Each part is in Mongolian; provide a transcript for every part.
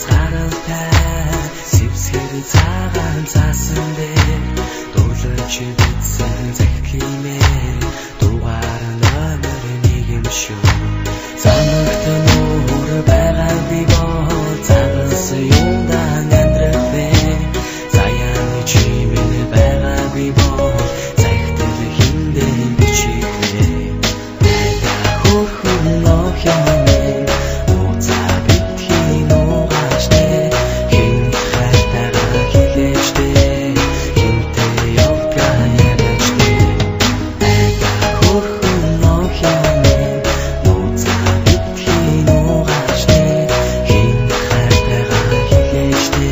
хязгаартай сивсгэр цагаан цаасан дээр дуулж битсэн захимээ дугаар номер 1 юм шүү замагт нуур байгаа би гоо цагаас юундан амьдрахвэ заяаны чимэн байгаа би боо захтэр хиндэ бичигвэ найда хөрхөн нохямэн уцаа битхийн угаашне хин хайтага хилэждэ хинтэй явка ярачдэ найда хөрхөн нохямэн уцаа битхийн угаашне хин хайтага хилэждэ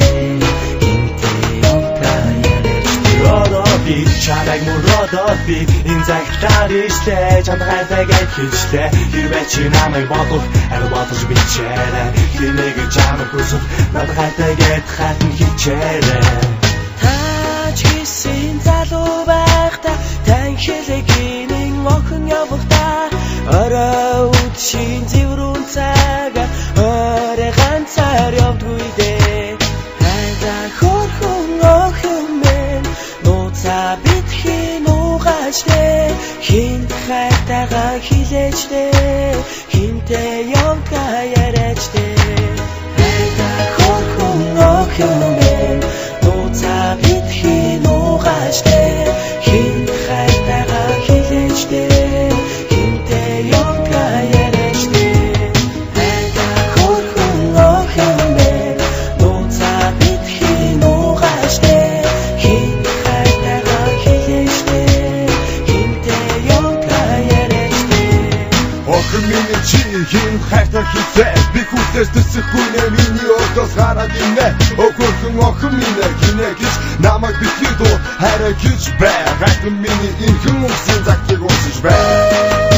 хинтэй явка ярачдэ родоби чараг муродоби энэ цагтаар ишлээ чамдгайтай гэхэлчлээ хэрвээ чи намайг бодох арай бодож бичээрэй хинэг чамд хүсэл надгайтай гэт хатан хичээрэй Тач хийсэн залуу байхдаа танхилэгний охин явахдаа орой үдшийн зэврүүн цага орой ганцаар явдгүй дээ хайда хөрхөн охин минь нууцаа битхийн угаашдэ хинт хайтагаа хилээждэ хинтэй явка яриачдэ хайда хөрхөн охин минь нууцаа битхийн угаашдэ хинт хайтагаа хилээждэ хинтэй явка яриачдэ хайда хөрхөн охин минь нууцаа битхийн угаашдэ хинт хайтагаа хилээждэ хинтэй явка яриачдэ охин минь чи хин хайртай хитээ би хүсэж төсөхгүй нэ миний өдөөс хараад инэ охин минь гинэ гэж намайг битгий дуу хараа гэж бай хайртай миний энэ хүмүүс загтыг уусаж бай